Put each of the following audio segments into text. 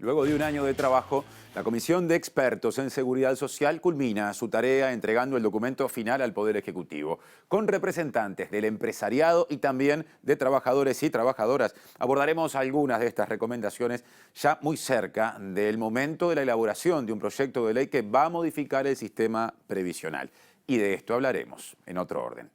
Luego de un año de trabajo, la Comisión de Expertos en Seguridad Social culmina su tarea entregando el documento final al Poder Ejecutivo, con representantes del empresariado y también de trabajadores y trabajadoras. Abordaremos algunas de estas recomendaciones ya muy cerca del momento de la elaboración de un proyecto de ley que va a modificar el sistema previsional. Y de esto hablaremos en otro orden.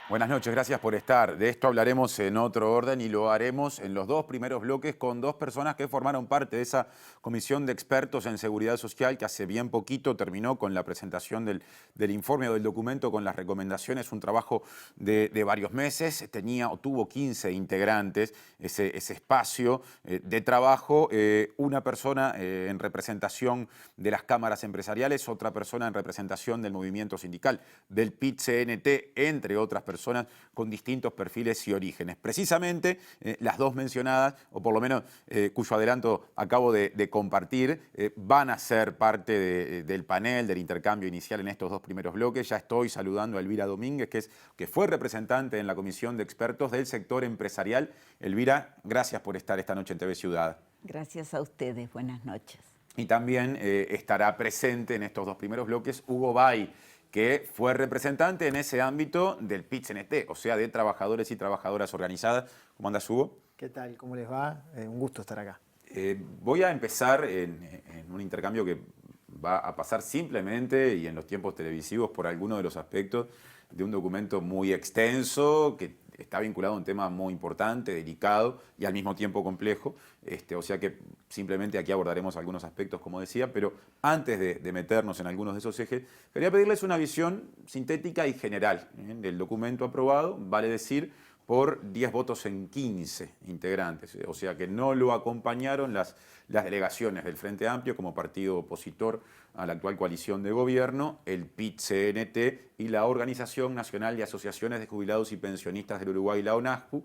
Buenas noches, gracias por estar. De esto hablaremos en otro orden y lo haremos en los dos primeros bloques con dos personas que formaron parte de esa comisión de expertos en seguridad social que hace bien poquito terminó con la presentación del informe o del documento con las recomendaciones, un trabajo de varios meses, tuvo 15 integrantes ese espacio de trabajo, una persona en representación de las cámaras empresariales, otra persona en representación del movimiento sindical, del PIT-CNT, entre otras personas con distintos perfiles y orígenes. Precisamente las dos mencionadas, o por lo menos cuyo adelanto acabo de compartir, van a ser parte del panel, del intercambio inicial en estos dos primeros bloques. Ya estoy saludando a Elvira Domínguez, que fue representante en la comisión de expertos del sector empresarial. Elvira, gracias por estar esta noche en TV Ciudad. Gracias a ustedes, buenas noches. Y también estará presente en estos dos primeros bloques Hugo Bay, que fue representante en ese ámbito del PIT-CNT, o sea, de trabajadores y trabajadoras organizadas. ¿Cómo andas, Hugo? ¿Qué tal? ¿Cómo les va? Un gusto estar acá. Voy a empezar en un intercambio que va a pasar simplemente y en los tiempos televisivos por alguno de los aspectos de un documento muy extenso que está vinculado a un tema muy importante, delicado y al mismo tiempo complejo. O sea que simplemente aquí abordaremos algunos aspectos, como decía, pero antes de meternos en algunos de esos ejes, quería pedirles una visión sintética y general del documento aprobado, vale decir, por 10 votos en 15 integrantes. O sea que no lo acompañaron las delegaciones del Frente Amplio como partido opositor a la actual coalición de gobierno, el PIT-CNT y la Organización Nacional de Asociaciones de Jubilados y Pensionistas del Uruguay, la ONASPU.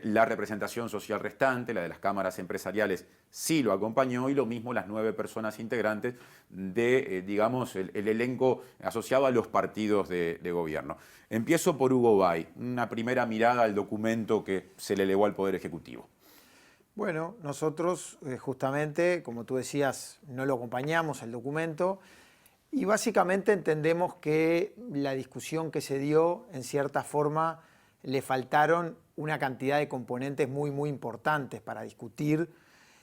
La representación social restante, la de las cámaras empresariales, sí lo acompañó, y lo mismo las 9 personas integrantes de, digamos, el elenco asociado a los partidos de gobierno. Empiezo por Hugo Bay, una primera mirada al documento que se le elevó al Poder Ejecutivo. Bueno, nosotros justamente, como tú decías, no lo acompañamos el documento y básicamente entendemos que la discusión que se dio, en cierta forma, le faltaron una cantidad de componentes muy importantes para discutir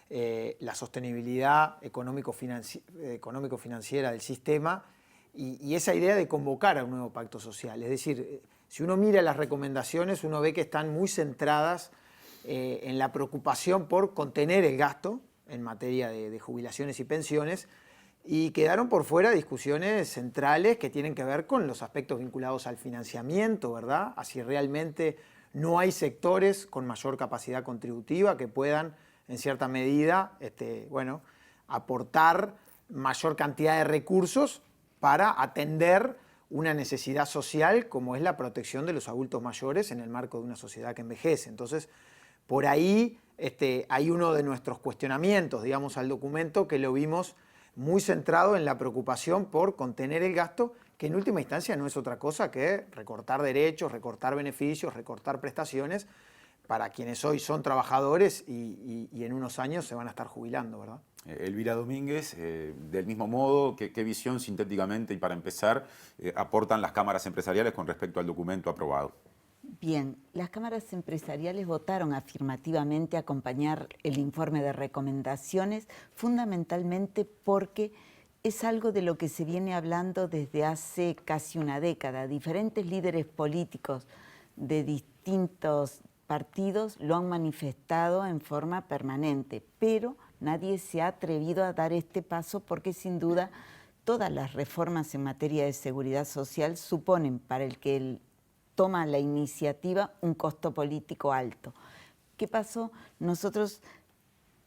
la sostenibilidad económico-financiera del sistema y esa idea de convocar a un nuevo pacto social. Es decir, si uno mira las recomendaciones, uno ve que están muy centradas en la preocupación por contener el gasto en materia de jubilaciones y pensiones, y quedaron por fuera discusiones centrales que tienen que ver con los aspectos vinculados al financiamiento, ¿verdad? Así realmente no hay sectores con mayor capacidad contributiva que puedan, en cierta medida, aportar mayor cantidad de recursos para atender una necesidad social como es la protección de los adultos mayores en el marco de una sociedad que envejece. Entonces, por ahí hay uno de nuestros cuestionamientos, digamos, al documento, que lo vimos muy centrado en la preocupación por contener el gasto, que en última instancia no es otra cosa que recortar derechos, recortar beneficios, recortar prestaciones para quienes hoy son trabajadores y en unos años se van a estar jubilando, ¿verdad? Elvira Domínguez, del mismo modo, ¿qué visión sintéticamente y para empezar aportan las cámaras empresariales con respecto al documento aprobado? Bien, las cámaras empresariales votaron afirmativamente a acompañar el informe de recomendaciones, fundamentalmente porque es algo de lo que se viene hablando desde hace casi una década. Diferentes líderes políticos de distintos partidos lo han manifestado en forma permanente, pero nadie se ha atrevido a dar este paso porque sin duda todas las reformas en materia de seguridad social suponen para el que toma la iniciativa un costo político alto. ¿Qué pasó? Nosotros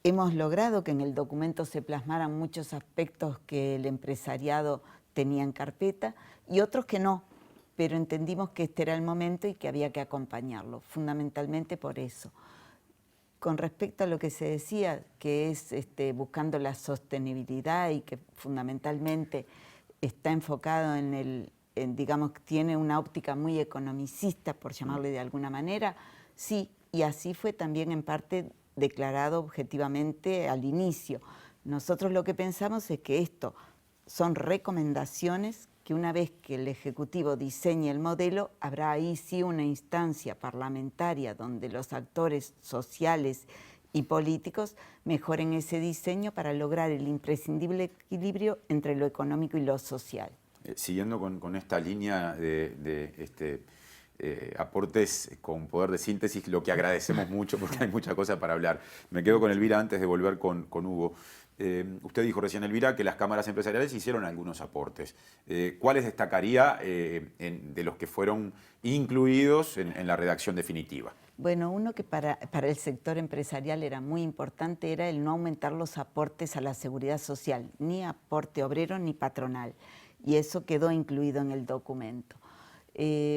hemos logrado que en el documento se plasmaran muchos aspectos que el empresariado tenía en carpeta y otros que no, pero entendimos que este era el momento y que había que acompañarlo, fundamentalmente por eso. con respecto a lo que se decía, que es buscando la sostenibilidad y que fundamentalmente está enfocado digamos, tiene una óptica muy economicista, por llamarle de alguna manera, sí, y así fue también en parte declarado objetivamente al inicio. Nosotros lo que pensamos es que esto son recomendaciones que una vez que el Ejecutivo diseñe el modelo, habrá ahí sí una instancia parlamentaria donde los actores sociales y políticos mejoren ese diseño para lograr el imprescindible equilibrio entre lo económico y lo social. Siguiendo con esta línea de aportes con poder de síntesis, lo que agradecemos mucho porque hay mucha cosa para hablar. Me quedo con Elvira antes de volver con Hugo. Usted dijo recién, Elvira, que las cámaras empresariales hicieron algunos aportes. ¿Cuáles destacaría de los que fueron incluidos en la redacción definitiva? Bueno, uno que para el sector empresarial era muy importante era el no aumentar los aportes a la seguridad social, ni aporte obrero ni patronal. Y eso quedó incluido en el documento.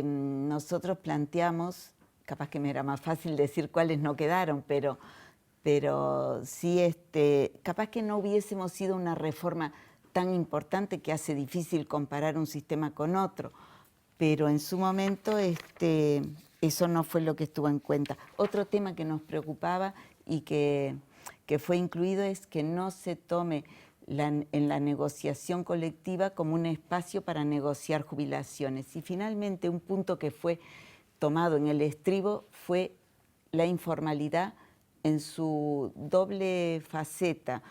Nosotros planteamos, capaz que me era más fácil decir cuáles no quedaron, pero sí, capaz que no hubiésemos sido una reforma tan importante que hace difícil comparar un sistema con otro, pero en su momento eso no fue lo que estuvo en cuenta. Otro tema que nos preocupaba y que fue incluido es que no se tome en la negociación colectiva como un espacio para negociar jubilaciones. Y finalmente un punto que fue tomado en el estribo fue la informalidad en su doble faceta.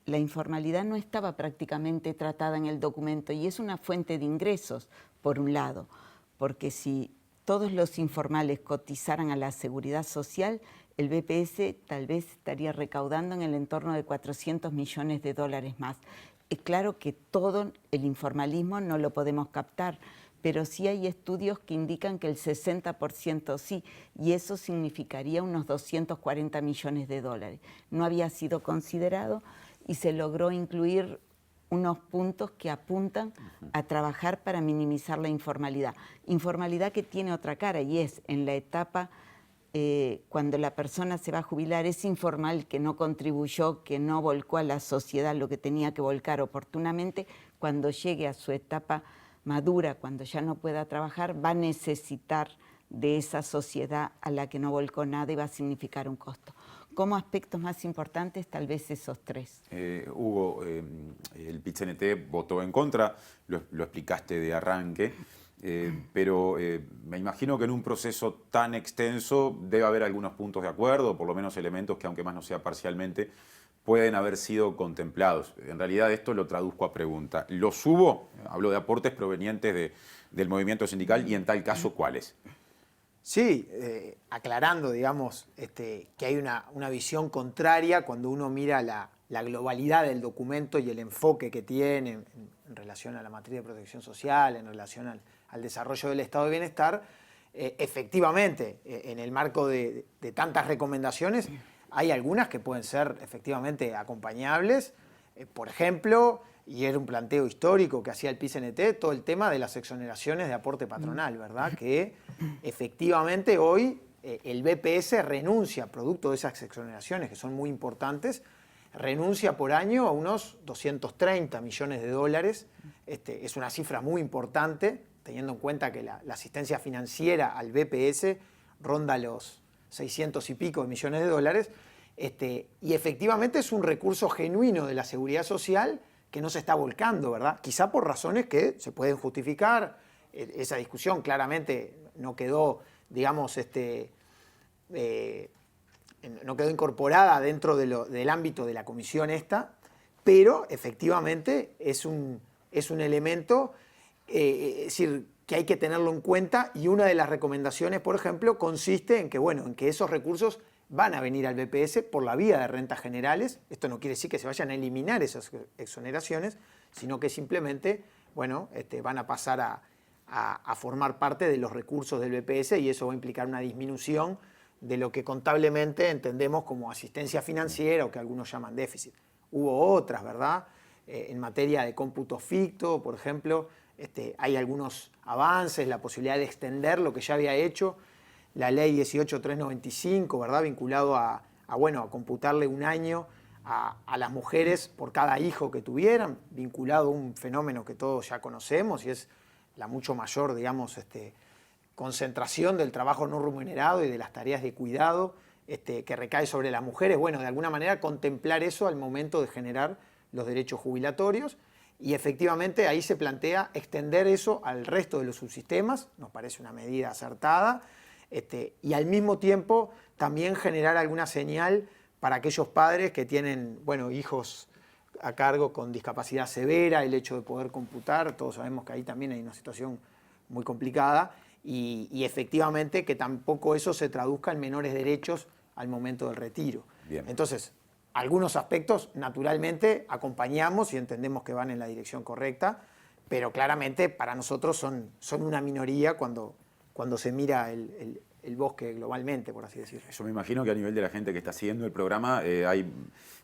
La informalidad no estaba prácticamente tratada en el documento y es una fuente de ingresos, por un lado, porque si todos los informales cotizaran a la seguridad social, el BPS tal vez estaría recaudando en el entorno de 400 millones de dólares más. Es claro que todo el informalismo no lo podemos captar, pero sí hay estudios que indican que el 60% sí, y eso significaría unos 240 millones de dólares. No había sido considerado y se logró incluir unos puntos que apuntan a trabajar para minimizar la informalidad. Informalidad que tiene otra cara y es en la etapa cuando la persona se va a jubilar, es informal, que no contribuyó, que no volcó a la sociedad lo que tenía que volcar oportunamente, cuando llegue a su etapa madura, cuando ya no pueda trabajar, va a necesitar de esa sociedad a la que no volcó nada y va a significar un costo. Como aspectos más importantes, tal vez esos tres. Hugo, el PIT-CNT votó en contra, lo explicaste de arranque, pero me imagino que en un proceso tan extenso debe haber algunos puntos de acuerdo, por lo menos elementos que, aunque más no sea parcialmente, pueden haber sido contemplados. En realidad esto lo traduzco a pregunta. ¿Los hubo? Hablo de aportes provenientes del movimiento sindical y en tal caso, ¿cuáles? Sí, aclarando, digamos, que hay una visión contraria cuando uno mira la globalidad del documento y el enfoque que tiene en relación a la materia de protección social, en relación al desarrollo del estado de bienestar. Efectivamente, en el marco de tantas recomendaciones, hay algunas que pueden ser efectivamente acompañables. Por ejemplo, y era un planteo histórico que hacía el PIT-CNT, todo el tema de las exoneraciones de aporte patronal, ¿verdad? Que efectivamente hoy el BPS renuncia, producto de esas exoneraciones que son muy importantes, renuncia por año a unos 230 millones de dólares. Es una cifra muy importante, teniendo en cuenta que la asistencia financiera al BPS ronda los 600 y pico de millones de dólares. Y efectivamente es un recurso genuino de la seguridad social que no se está volcando, ¿verdad? Quizá por razones que se pueden justificar. Esa discusión claramente no quedó, digamos, no quedó incorporada dentro del ámbito de la comisión esta, pero efectivamente es un elemento, es decir, que hay que tenerlo en cuenta, y una de las recomendaciones, por ejemplo, consiste en que, bueno, en que esos recursos van a venir al BPS por la vía de rentas generales. Esto no quiere decir que se vayan a eliminar esas exoneraciones, sino que simplemente, bueno, van a pasar a formar parte de los recursos del BPS, y eso va a implicar una disminución de lo que contablemente entendemos como asistencia financiera o que algunos llaman déficit. Hubo otras, ¿verdad? En materia de cómputo ficto, por ejemplo, hay algunos avances, la posibilidad de extender lo que ya había hecho la ley 18.395, ¿verdad? Vinculado a a computarle un año a las mujeres por cada hijo que tuvieran, vinculado a un fenómeno que todos ya conocemos y es la mucho mayor, digamos, concentración del trabajo no remunerado y de las tareas de cuidado que recae sobre las mujeres. Bueno, de alguna manera contemplar eso al momento de generar los derechos jubilatorios y efectivamente ahí se plantea extender eso al resto de los subsistemas, nos parece una medida acertada, y al mismo tiempo también generar alguna señal para aquellos padres que tienen, bueno, hijos a cargo con discapacidad severa, el hecho de poder computar, todos sabemos que ahí también hay una situación muy complicada y efectivamente que tampoco eso se traduzca en menores derechos al momento del retiro. Bien. Entonces, algunos aspectos naturalmente acompañamos y entendemos que van en la dirección correcta, pero claramente para nosotros son una minoría cuando se mira el bosque globalmente, por así decirlo. Yo me imagino que a nivel de la gente que está siguiendo el programa hay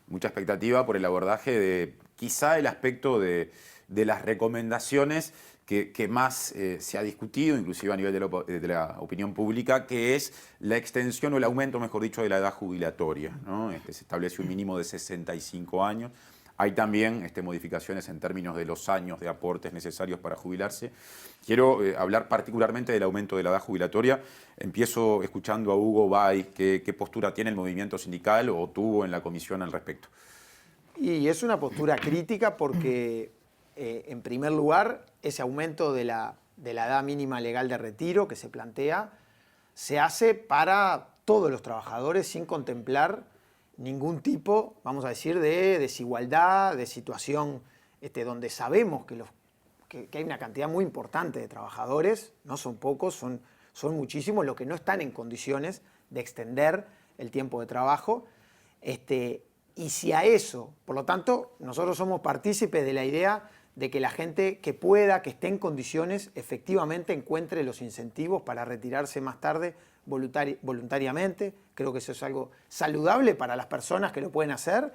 mucha expectativa por el abordaje de quizá el aspecto de las recomendaciones que más se ha discutido, inclusive a nivel de la opinión pública, que es la extensión o el aumento, mejor dicho, de la edad jubilatoria, ¿no? Se establece un mínimo de 65 años. Hay también modificaciones en términos de los años de aportes necesarios para jubilarse. Quiero hablar particularmente del aumento de la edad jubilatoria. Empiezo escuchando a Hugo Bay, qué postura tiene el movimiento sindical o tuvo en la comisión al respecto. Y es una postura crítica porque, en primer lugar, ese aumento de la edad mínima legal de retiro que se plantea se hace para todos los trabajadores sin contemplar ningún tipo, vamos a decir, de desigualdad, de situación donde sabemos que hay una cantidad muy importante de trabajadores, no son pocos, son muchísimos los que no están en condiciones de extender el tiempo de trabajo. Y si a eso, por lo tanto, nosotros somos partícipes de la idea de que la gente que pueda, que esté en condiciones, efectivamente encuentre los incentivos para retirarse más tarde voluntariamente. Creo que eso es algo saludable para las personas que lo pueden hacer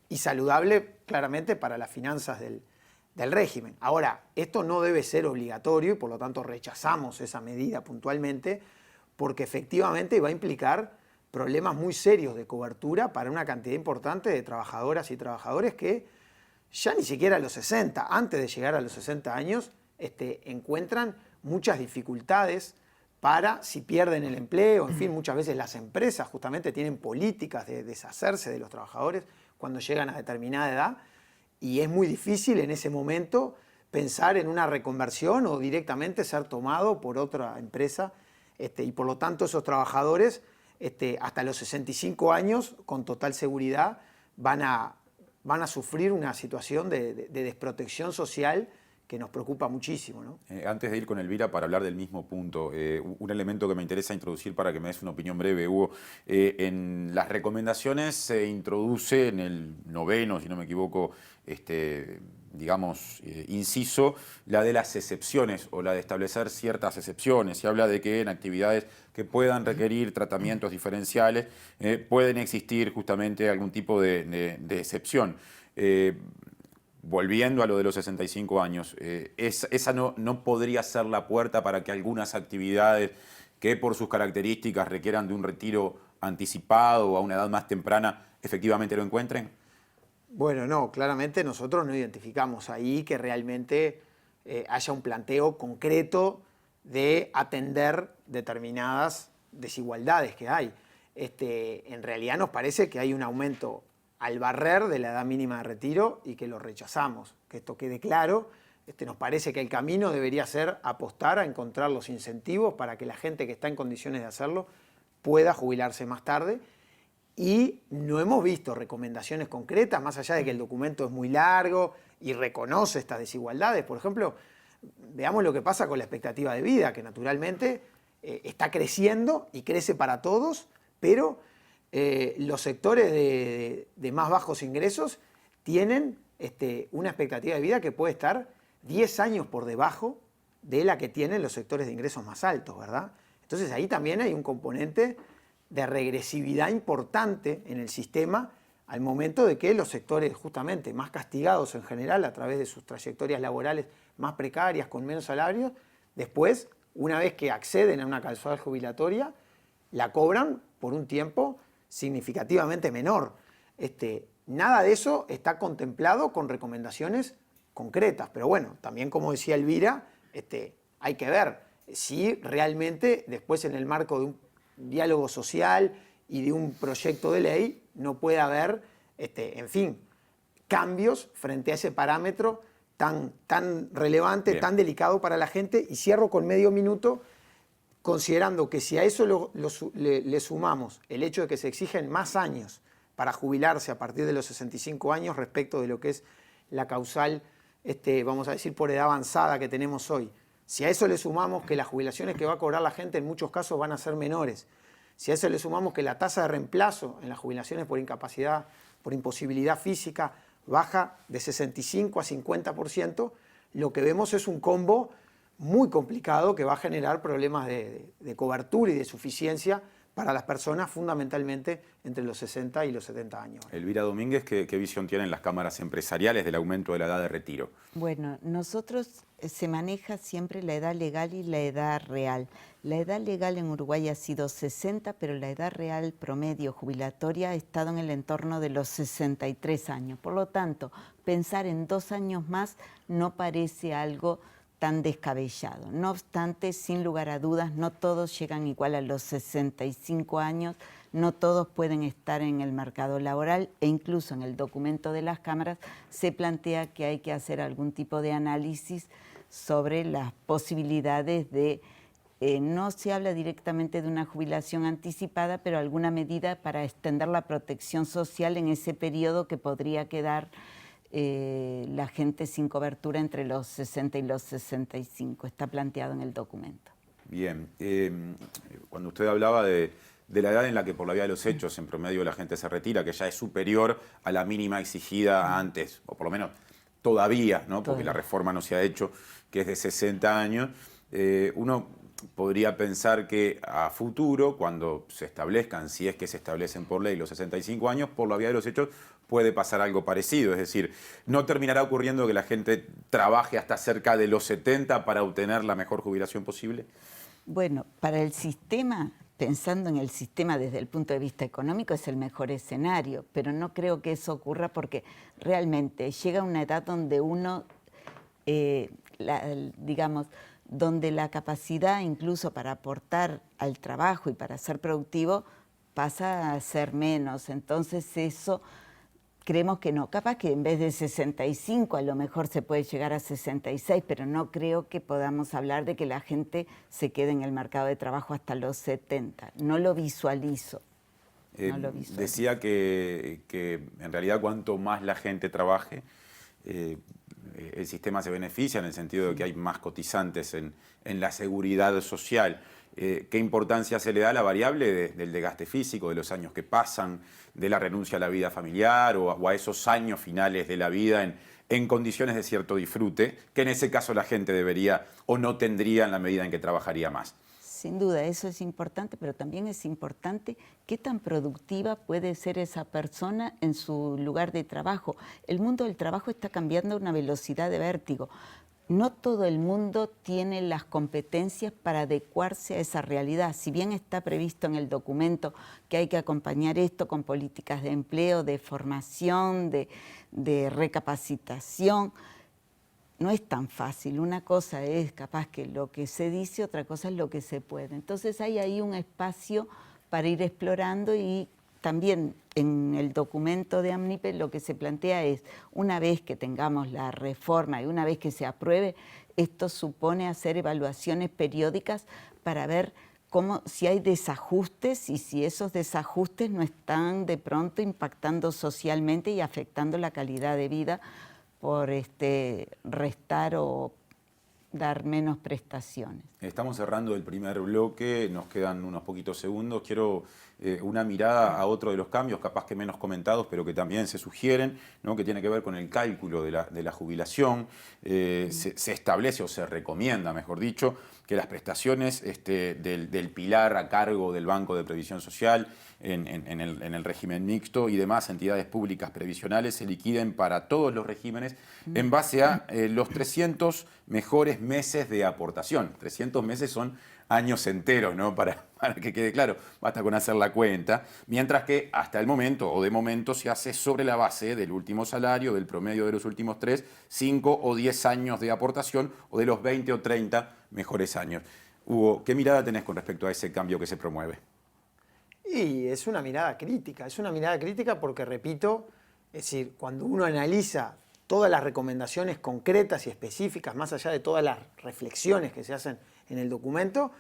y saludable claramente para las finanzas del régimen. Ahora, esto no debe ser obligatorio y por lo tanto rechazamos esa medida puntualmente porque efectivamente va a implicar problemas muy serios de cobertura para una cantidad importante de trabajadoras y trabajadores que ya ni siquiera a los 60, antes de llegar a los 60 años, encuentran muchas dificultades para si pierden el empleo. En fin, muchas veces las empresas justamente tienen políticas de deshacerse de los trabajadores cuando llegan a determinada edad y es muy difícil en ese momento pensar en una reconversión o directamente ser tomado por otra empresa y por lo tanto esos trabajadores hasta los 65 años con total seguridad van a sufrir una situación de desprotección social que nos preocupa muchísimo, ¿no? Antes de ir con Elvira para hablar del mismo punto, un elemento que me interesa introducir para que me des una opinión breve, Hugo. En las recomendaciones se introduce en el 9º, si no me equivoco, digamos, inciso, la de las excepciones o la de establecer ciertas excepciones. Se habla de que en actividades que puedan requerir tratamientos diferenciales pueden existir justamente algún tipo de excepción. Volviendo a lo de los 65 años, esa no podría ser la puerta para que algunas actividades que por sus características requieran de un retiro anticipado o a una edad más temprana efectivamente lo encuentren. Bueno, no, claramente nosotros no identificamos ahí que realmente haya un planteo concreto de atender determinadas desigualdades que hay. En realidad nos parece que hay un aumento al barrer de la edad mínima de retiro y que lo rechazamos. Que esto quede claro, nos parece que el camino debería ser apostar a encontrar los incentivos para que la gente que está en condiciones de hacerlo pueda jubilarse más tarde y no hemos visto recomendaciones concretas, más allá de que el documento es muy largo y reconoce estas desigualdades. Por ejemplo, veamos lo que pasa con la expectativa de vida, que naturalmente está creciendo y crece para todos, pero los sectores de más bajos ingresos tienen una expectativa de vida que puede estar 10 años por debajo de la que tienen los sectores de ingresos más altos, ¿verdad? Entonces ahí también hay un componente de regresividad importante en el sistema al momento de que los sectores justamente más castigados en general a través de sus trayectorias laborales más precarias, con menos salarios, después, una vez que acceden a una causal jubilatoria, la cobran por un tiempo significativamente menor. Nada de eso está contemplado con recomendaciones concretas. Pero bueno, también como decía Elvira, hay que ver si realmente después en el marco de un diálogo social y de un proyecto de ley no puede haber, en fin, cambios frente a ese parámetro tan relevante, Bien. tan delicado para la gente. Y cierro con medio minuto, considerando que si a eso le sumamos el hecho de que se exigen más años para jubilarse a partir de los 65 años respecto de lo que es la causal, vamos a decir, por edad avanzada que tenemos hoy. Si a eso le sumamos que las jubilaciones que va a cobrar la gente en muchos casos van a ser menores, si a eso le sumamos que la tasa de reemplazo en las jubilaciones por incapacidad, por imposibilidad física, baja de 65 a 50%, lo que vemos es un combo muy complicado que va a generar problemas de cobertura y de suficiencia para las personas fundamentalmente entre los 60 y los 70 años. Elvira Domínguez, ¿qué visión tienen las cámaras empresariales del aumento de la edad de retiro? Bueno, nosotros se maneja siempre la edad legal y la edad real. La edad legal en Uruguay ha sido 60, pero la edad real promedio jubilatoria ha estado en el entorno de los 63 años. Por lo tanto, pensar en 2 años más no parece algo tan descabellado. No obstante, sin lugar a dudas, no todos llegan igual a los 65 años, no todos pueden estar en el mercado laboral e incluso en el documento de las cámaras se plantea que hay que hacer algún tipo de análisis sobre las posibilidades de, no se habla directamente de una jubilación anticipada, pero alguna medida para extender la protección social en ese periodo que podría quedar la gente sin cobertura entre los 60 y los 65. Está planteado en el documento. Bien. Cuando usted hablaba de la edad en la que por la vía de los hechos en promedio la gente se retira, que ya es superior a la mínima exigida antes, o por lo menos todavía, ¿no? Porque la reforma no se ha hecho, que es de 60 años, uno podría pensar que a futuro, cuando se establezcan, si es que se establecen por ley los 65 años, por la vía de los hechos puede pasar algo parecido. Es decir, no terminará ocurriendo que la gente trabaje hasta cerca de los 70 para obtener la mejor jubilación posible. Bueno, para el sistema, pensando en el sistema desde el punto de vista económico, es el mejor escenario, pero no creo que eso ocurra porque realmente llega una edad donde uno, digamos, donde la capacidad incluso para aportar al trabajo y para ser productivo pasa a ser menos. Entonces eso creemos que no. Capaz que en vez de 65 a lo mejor se puede llegar a 66, pero no creo que podamos hablar de que la gente se quede en el mercado de trabajo hasta los 70. No lo visualizo. Decía que en realidad cuanto más la gente trabaje, el sistema se beneficia en el sentido de que hay más cotizantes en la seguridad social. ¿Qué importancia se le da a la variable del desgaste físico, de los años que pasan, de la renuncia a la vida familiar o a esos años finales de la vida en condiciones de cierto disfrute, que en ese caso la gente debería o no tendría en la medida en que trabajaría más? Sin duda, eso es importante, pero también es importante qué tan productiva puede ser esa persona en su lugar de trabajo. El mundo del trabajo está cambiando a una velocidad de vértigo. No todo el mundo tiene las competencias para adecuarse a esa realidad. Si bien está previsto en el documento que hay que acompañar esto con políticas de empleo, de formación, de recapacitación, no es tan fácil. Una cosa es capaz que lo que se dice, otra cosa es lo que se puede. Entonces hay ahí un espacio para ir explorando y también en el documento de AMNIPE lo que se plantea es, una vez que tengamos la reforma y una vez que se apruebe, esto supone hacer evaluaciones periódicas para ver si hay desajustes y si esos desajustes no están de pronto impactando socialmente y afectando la calidad de vida por restar o dar menos prestaciones. Estamos cerrando el primer bloque, nos quedan unos poquitos segundos. Quiero una mirada a otro de los cambios, capaz que menos comentados, pero que también se sugieren, ¿no? Que tiene que ver con el cálculo de la jubilación. Se establece o se recomienda, mejor dicho, que las prestaciones del pilar a cargo del Banco de Previsión Social en el régimen mixto y demás entidades públicas previsionales se liquiden para todos los regímenes en base a los 300 mejores meses de aportación. 300 meses son años enteros, ¿no? Para que quede claro, basta con hacer la cuenta. Mientras que hasta el momento, o de momento, se hace sobre la base del último salario, del promedio de los últimos 3, 5 o 10 años de aportación, o de los 20 o 30 mejores años. Hugo, ¿qué mirada tenés con respecto a ese cambio que se promueve? Y es una mirada crítica porque, repito, es decir, cuando uno analiza todas las recomendaciones concretas y específicas, más allá de todas las reflexiones que se hacen en el documento,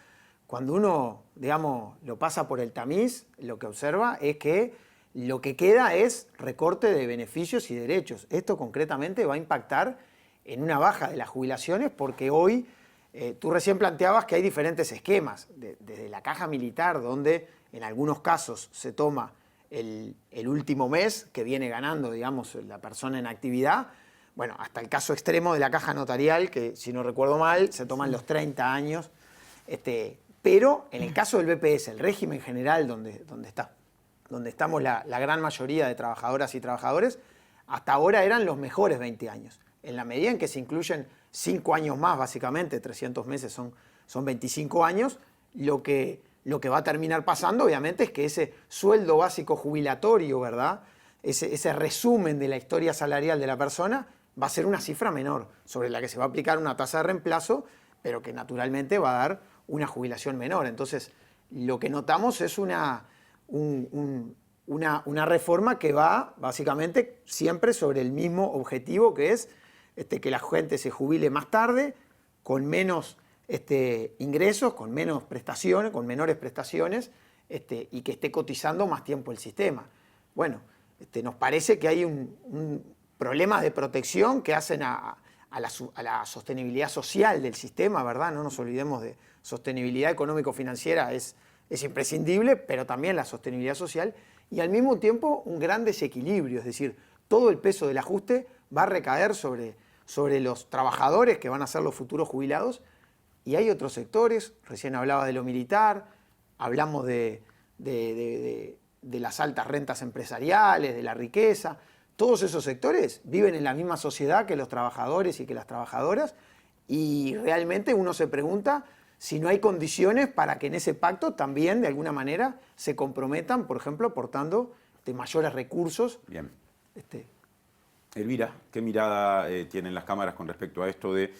cuando uno, digamos, lo pasa por el tamiz, lo que observa es que lo que queda es recorte de beneficios y derechos. Esto concretamente va a impactar en una baja de las jubilaciones porque hoy, tú recién planteabas que hay diferentes esquemas, desde la caja militar, donde en algunos casos se toma el último mes que viene ganando, digamos, la persona en actividad, bueno, hasta el caso extremo de la caja notarial, que si no recuerdo mal, se toman los 30 años. Pero en el caso del BPS, el régimen general donde estamos la gran mayoría de trabajadoras y trabajadores, hasta ahora eran los mejores 20 años. En la medida en que se incluyen 5 años más, básicamente, 300 meses son 25 años, lo que va a terminar pasando, obviamente, es que ese sueldo básico jubilatorio, ¿verdad? Ese resumen de la historia salarial de la persona va a ser una cifra menor, sobre la que se va a aplicar una tasa de reemplazo, pero que naturalmente va a dar una jubilación menor. Entonces, lo que notamos es una reforma que va, básicamente, siempre sobre el mismo objetivo, que es que la gente se jubile más tarde, con menos ingresos, con menos prestaciones, con menores prestaciones, y que esté cotizando más tiempo el sistema. Bueno, nos parece que hay un problema de protección que hacen a la sostenibilidad social del sistema, ¿verdad? No nos olvidemos de sostenibilidad económico-financiera, es imprescindible, pero también la sostenibilidad social, y al mismo tiempo un gran desequilibrio, es decir, todo el peso del ajuste va a recaer sobre los trabajadores que van a ser los futuros jubilados. Y hay otros sectores, recién hablaba de lo militar, hablamos de las altas rentas empresariales, de la riqueza. Todos esos sectores viven en la misma sociedad que los trabajadores y que las trabajadoras, y realmente uno se pregunta si no hay condiciones para que en ese pacto también, de alguna manera, se comprometan, por ejemplo, aportando mayores recursos. Bien. Elvira, ¿qué mirada tienen las cámaras con respecto a esto de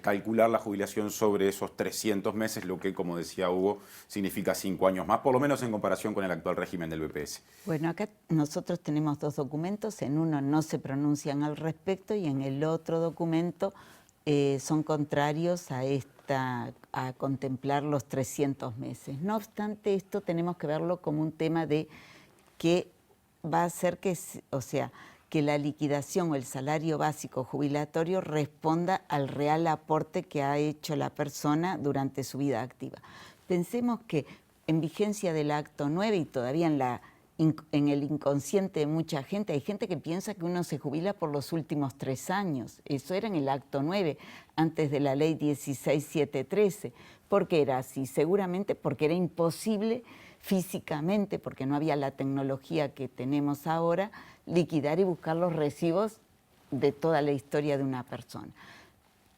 calcular la jubilación sobre esos 300 meses, lo que, como decía Hugo, significa 5 años más, por lo menos en comparación con el actual régimen del BPS? Bueno, acá nosotros tenemos 2 documentos, en uno no se pronuncian al respecto y en el otro documento son contrarios a contemplar los 300 meses. No obstante, esto tenemos que verlo como un tema de que va a hacer que, que la liquidación o el salario básico jubilatorio responda al real aporte que ha hecho la persona durante su vida activa. Pensemos que en vigencia del Acto 9 y todavía en el inconsciente de mucha gente, hay gente que piensa que uno se jubila por los últimos 3 años. Eso era en el Acto 9, antes de la Ley 16713. ¿Por qué era así? Seguramente porque era imposible físicamente, porque no había la tecnología que tenemos ahora, liquidar y buscar los recibos de toda la historia de una persona.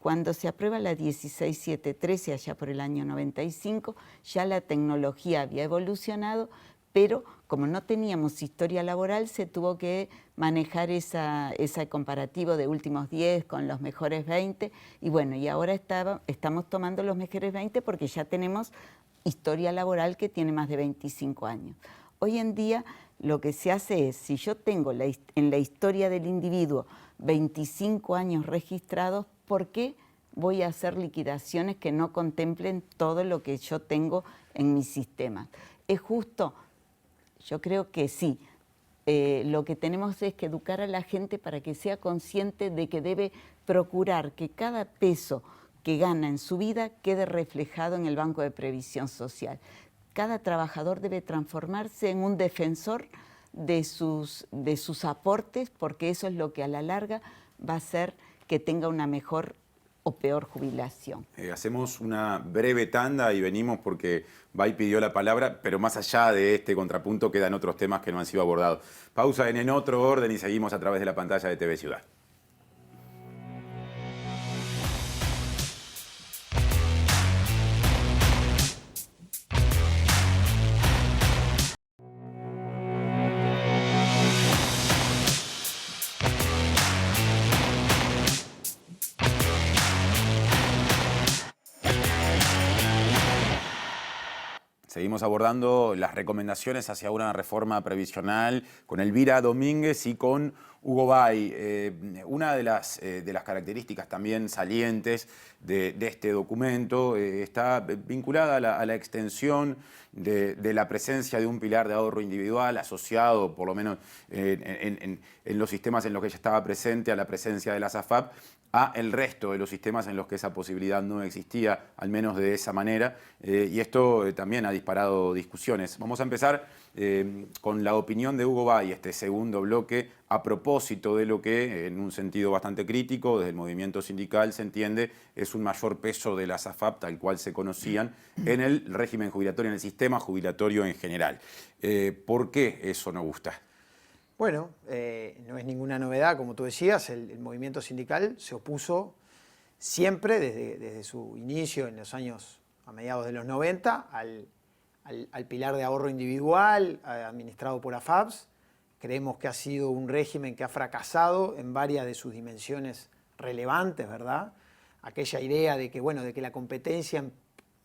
Cuando se aprueba la 16713, allá por el año 95, ya la tecnología había evolucionado, pero como no teníamos historia laboral, se tuvo que manejar ese comparativo de últimos 10 con los mejores 20, y bueno, y ahora estamos tomando los mejores 20 porque ya tenemos historia laboral que tiene más de 25 años. Hoy en día lo que se hace es, si yo tengo en la historia del individuo 25 años registrados, ¿por qué voy a hacer liquidaciones que no contemplen todo lo que yo tengo en mi sistema? ¿Es justo? Yo creo que sí. Lo que tenemos es que educar a la gente para que sea consciente de que debe procurar que cada peso que gana en su vida quede reflejado en el Banco de Previsión Social. Cada trabajador debe transformarse en un defensor de sus aportes, porque eso es lo que a la larga va a hacer que tenga una mejor o peor jubilación. Hacemos una breve tanda y venimos porque Bay pidió la palabra, pero más allá de este contrapunto quedan otros temas que no han sido abordados. Pausa en otro orden y seguimos a través de la pantalla de TV Ciudad. Seguimos abordando las recomendaciones hacia una reforma previsional con Elvira Domínguez y con Hugo Bay. Una de las características también salientes de este documento está vinculada a la extensión de la presencia de un pilar de ahorro individual asociado, por lo menos en los sistemas en los que ella estaba presente, a la presencia de las AFAP, a el resto de los sistemas en los que esa posibilidad no existía, al menos de esa manera, y esto también ha disparado discusiones. Vamos a empezar con la opinión de Hugo Bay, este segundo bloque, a propósito de lo que, en un sentido bastante crítico, desde el movimiento sindical se entiende, es un mayor peso de las AFAP, tal cual se conocían, en el régimen jubilatorio, en el sistema jubilatorio en general. ¿Por qué eso no gusta? Bueno, no es ninguna novedad, como tú decías, el movimiento sindical se opuso siempre, desde su inicio en los años a mediados de los 90, al pilar de ahorro individual administrado por AFAPs. Creemos que ha sido un régimen que ha fracasado en varias de sus dimensiones relevantes, ¿verdad? Aquella idea de que, bueno, de que la competencia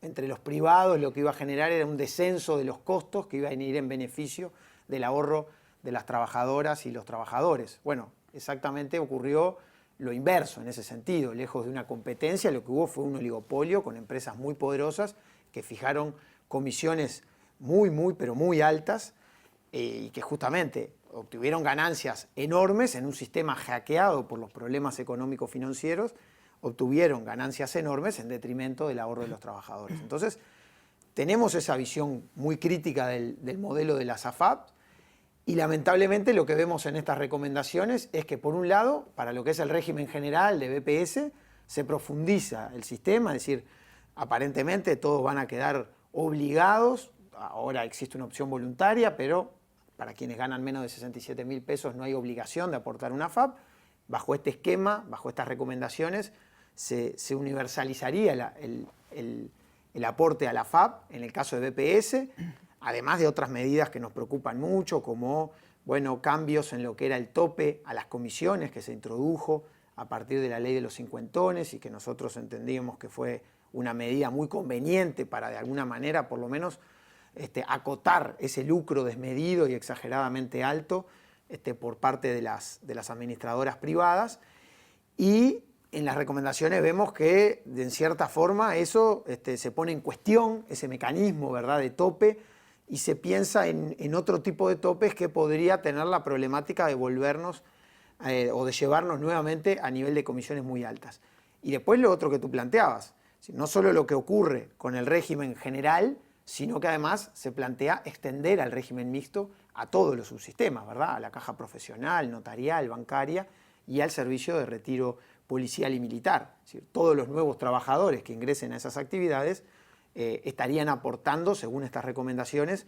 entre los privados lo que iba a generar era un descenso de los costos que iba a ir en beneficio del ahorro de las trabajadoras y los trabajadores. Bueno, exactamente ocurrió lo inverso en ese sentido. Lejos de una competencia, lo que hubo fue un oligopolio con empresas muy poderosas que fijaron comisiones pero muy altas y que justamente obtuvieron ganancias enormes en un sistema hackeado por los problemas económicos financieros, obtuvieron ganancias enormes en detrimento del ahorro de los trabajadores. Entonces, tenemos esa visión muy crítica del modelo de las AFAP. Y lamentablemente lo que vemos en estas recomendaciones es que, por un lado, para lo que es el régimen general de BPS, se profundiza el sistema, es decir, aparentemente todos van a quedar obligados, ahora existe una opción voluntaria, pero para quienes ganan menos de 67.000 pesos no hay obligación de aportar una AFAP. Bajo este esquema, bajo estas recomendaciones, se universalizaría el aporte a la AFAP en el caso de BPS, además de otras medidas que nos preocupan mucho, como cambios en lo que era el tope a las comisiones que se introdujo a partir de la ley de los cincuentones y que nosotros entendíamos que fue una medida muy conveniente para, de alguna manera, por lo menos, acotar ese lucro desmedido y exageradamente alto por parte de las administradoras privadas. Y en las recomendaciones vemos que, en cierta forma, eso se pone en cuestión, ese mecanismo, ¿verdad?, de tope, y se piensa en otro tipo de topes que podría tener la problemática de volvernos o de llevarnos nuevamente a nivel de comisiones muy altas. Y después lo otro que tú planteabas, no solo lo que ocurre con el régimen general, sino que además se plantea extender al régimen mixto a todos los subsistemas, ¿verdad? A la caja profesional, notarial, bancaria y al servicio de retiro policial y militar. Es decir, todos los nuevos trabajadores que ingresen a esas actividades estarían aportando, según estas recomendaciones,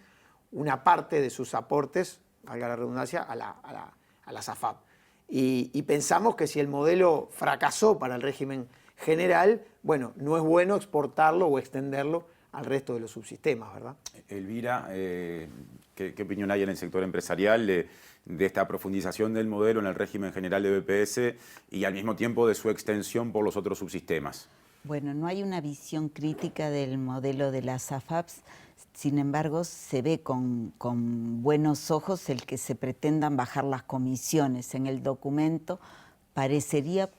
una parte de sus aportes, valga la redundancia, a las AFAP. Y pensamos que si el modelo fracasó para el régimen general, bueno, no es bueno exportarlo o extenderlo al resto de los subsistemas, ¿verdad? Elvira, ¿qué opinión hay en el sector empresarial de esta profundización del modelo en el régimen general de BPS y al mismo tiempo de su extensión por los otros subsistemas? Bueno, no hay una visión crítica del modelo de las AFAPs, sin embargo, se ve con buenos ojos el que se pretendan bajar las comisiones. En el documento parecería,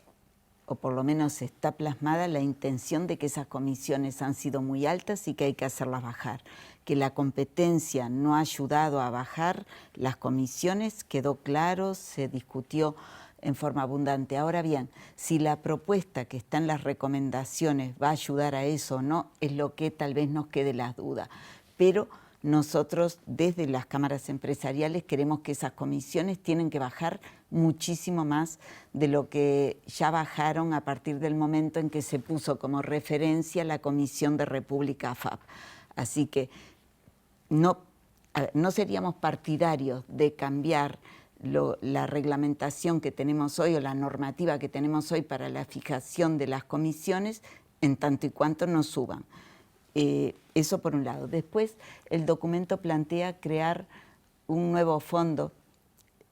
o por lo menos está plasmada, la intención de que esas comisiones han sido muy altas y que hay que hacerlas bajar. Que la competencia no ha ayudado a bajar las comisiones, quedó claro, se discutió en forma abundante. Ahora bien, si la propuesta que está en las recomendaciones va a ayudar a eso o no, es lo que tal vez nos quede las dudas. Pero nosotros desde las cámaras empresariales queremos que esas comisiones tienen que bajar muchísimo más de lo que ya bajaron a partir del momento en que se puso como referencia la Comisión de República AFAP. Así que no seríamos partidarios de cambiar la reglamentación que tenemos hoy o la normativa que tenemos hoy para la fijación de las comisiones en tanto y cuanto no suban. Eso por un lado. Después, el documento plantea crear un nuevo fondo.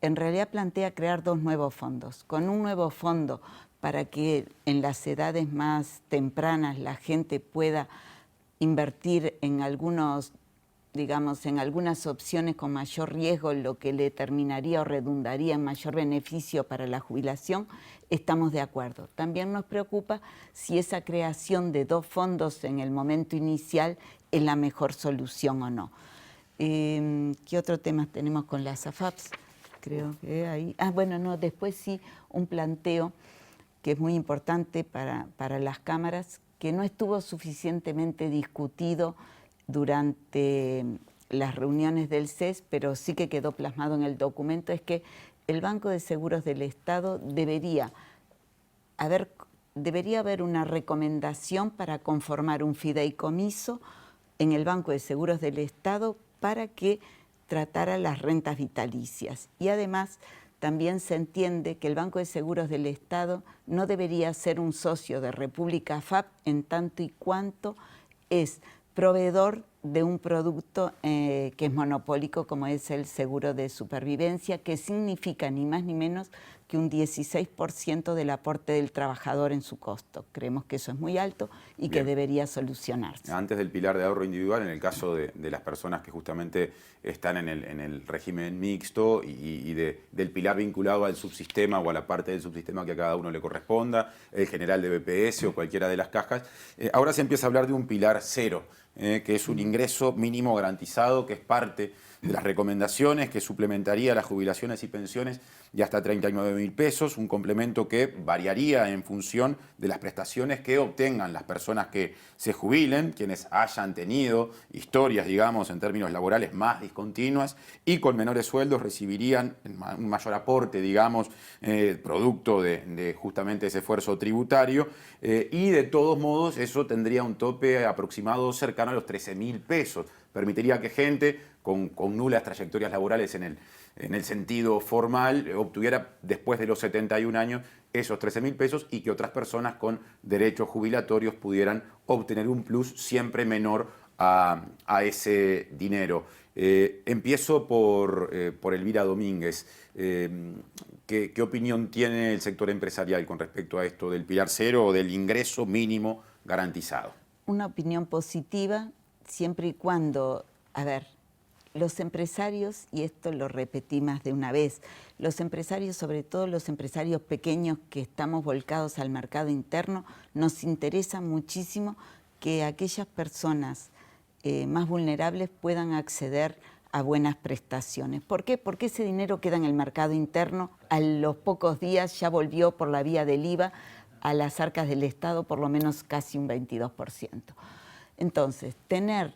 En realidad plantea crear dos nuevos fondos. Con un nuevo fondo para que en las edades más tempranas la gente pueda invertir en algunos digamos, en algunas opciones con mayor riesgo, lo que le terminaría o redundaría en mayor beneficio para la jubilación, estamos de acuerdo. También nos preocupa si esa creación de 2 fondos en el momento inicial es la mejor solución o no. ¿Qué otro tema tenemos con las AFAPs? Creo que ahí... bueno, no, después sí, un planteo que es muy importante para las cámaras, que no estuvo suficientemente discutido durante las reuniones del CES, pero sí que quedó plasmado en el documento, es que el Banco de Seguros del Estado debería haber una recomendación para conformar un fideicomiso en el Banco de Seguros del Estado para que tratara las rentas vitalicias. Y además también se entiende que el Banco de Seguros del Estado no debería ser un socio de República AFAP en tanto y cuanto es proveedor de un producto que es monopólico, como es el seguro de supervivencia, que significa ni más ni menos que un 16% del aporte del trabajador en su costo. Creemos que eso es muy alto y que debería solucionarse. Antes del pilar de ahorro individual, en el caso de las personas que justamente están en el régimen mixto y del pilar vinculado al subsistema o a la parte del subsistema que a cada uno le corresponda, el general de BPS o cualquiera de las cajas, ahora se empieza a hablar de un pilar cero, que es un ingreso mínimo garantizado, que es parte de las recomendaciones, que suplementaría las jubilaciones y pensiones de hasta 39.000 pesos, un complemento que variaría en función de las prestaciones que obtengan las personas que se jubilen, quienes hayan tenido historias, digamos, en términos laborales más discontinuas y con menores sueldos recibirían un mayor aporte, digamos, producto de justamente ese esfuerzo tributario, y de todos modos eso tendría un tope aproximado cercano a los 13.000 pesos. Permitiría que gente con nulas trayectorias laborales en el sentido formal obtuviera después de los 71 años esos 13.000 pesos y que otras personas con derechos jubilatorios pudieran obtener un plus siempre menor a ese dinero. Empiezo por Elvira Domínguez. ¿Qué opinión tiene el sector empresarial con respecto a esto del pilar cero o del ingreso mínimo garantizado? Una opinión positiva, siempre y cuando, los empresarios, y esto lo repetí más de una vez, los empresarios, sobre todo los empresarios pequeños que estamos volcados al mercado interno, nos interesa muchísimo que aquellas personas más vulnerables puedan acceder a buenas prestaciones. ¿Por qué? Porque ese dinero queda en el mercado interno, a los pocos días ya volvió por la vía del IVA a las arcas del Estado por lo menos casi un 22%. Entonces, tener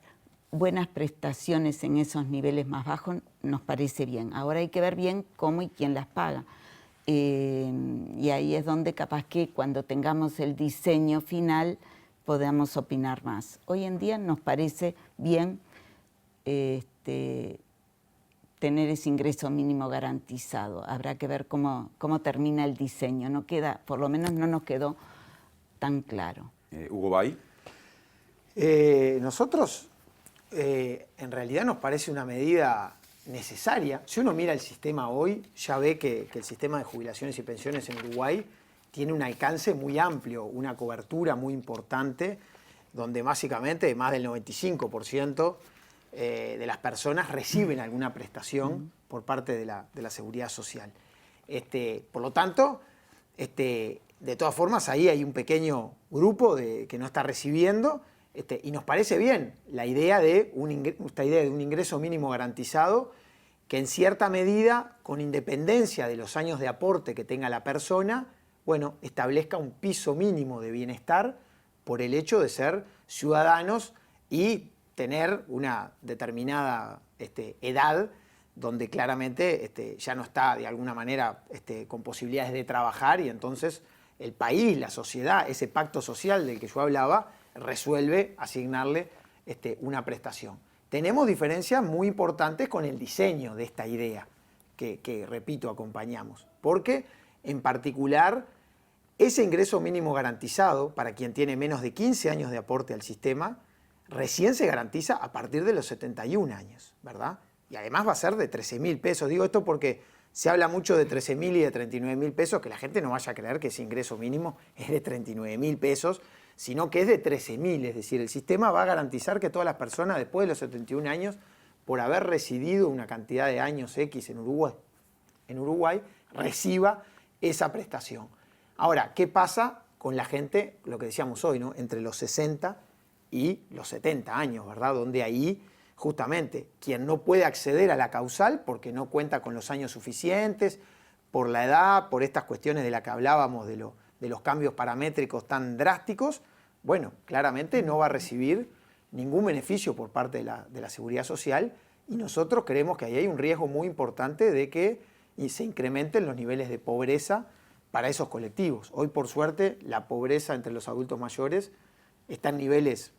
buenas prestaciones en esos niveles más bajos nos parece bien. Ahora hay que ver bien cómo y quién las paga. Y ahí es donde capaz que cuando tengamos el diseño final podamos opinar más. Hoy en día nos parece bien tener ese ingreso mínimo garantizado. Habrá que ver cómo termina el diseño. No queda, por lo menos no nos quedó tan claro. Hugo Bay. Nosotros, en realidad nos parece una medida necesaria. Si uno mira el sistema hoy, ya ve que el sistema de jubilaciones y pensiones en Uruguay tiene un alcance muy amplio, una cobertura muy importante, donde básicamente más del 95% de las personas reciben alguna prestación por parte de la Seguridad Social. Por lo tanto, de todas formas, ahí hay un pequeño grupo que no está recibiendo, y nos parece bien la idea esta idea de un ingreso mínimo garantizado que en cierta medida, con independencia de los años de aporte que tenga la persona, bueno, establezca un piso mínimo de bienestar por el hecho de ser ciudadanos y tener una determinada edad donde claramente ya no está de alguna manera con posibilidades de trabajar, y entonces el país, la sociedad, ese pacto social del que yo hablaba, resuelve asignarle una prestación. Tenemos diferencias muy importantes con el diseño de esta idea que repito, acompañamos, porque en particular ese ingreso mínimo garantizado para quien tiene menos de 15 años de aporte al sistema recién se garantiza a partir de los 71 años, ¿verdad? Y además va a ser de 13.000 pesos. Digo esto porque se habla mucho de 13.000 y de 39.000 pesos, que la gente no vaya a creer que ese ingreso mínimo es de 39.000 pesos, sino que es de 13.000. Es decir, el sistema va a garantizar que todas las personas después de los 71 años, por haber residido una cantidad de años X en Uruguay, reciba esa prestación. Ahora, ¿qué pasa con la gente, lo que decíamos hoy, ¿no? Entre los 60 y los 70 años, ¿verdad? Donde ahí, justamente, quien no puede acceder a la causal porque no cuenta con los años suficientes, por la edad, por estas cuestiones de las que hablábamos de los cambios paramétricos tan drásticos, bueno, claramente no va a recibir ningún beneficio por parte de la Seguridad Social, y nosotros creemos que ahí hay un riesgo muy importante de que se incrementen los niveles de pobreza para esos colectivos. Hoy, por suerte, la pobreza entre los adultos mayores está en niveles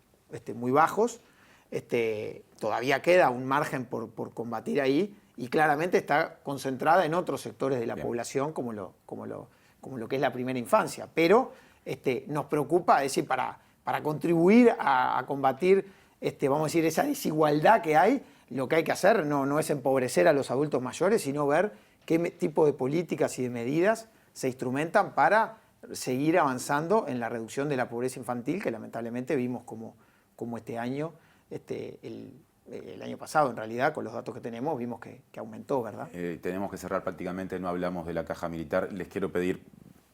muy bajos. Todavía queda un margen por combatir ahí, y claramente está concentrada en otros sectores de la población, como lo que es la primera infancia. Pero nos preocupa, es decir, para contribuir a combatir vamos a decir, esa desigualdad que hay, lo que hay que hacer no es empobrecer a los adultos mayores, sino ver qué tipo de políticas y de medidas se instrumentan para seguir avanzando en la reducción de la pobreza infantil, que lamentablemente vimos como este año, el año pasado en realidad, con los datos que tenemos, vimos que aumentó, ¿verdad? Tenemos que cerrar prácticamente, no hablamos de la caja militar. Les quiero pedir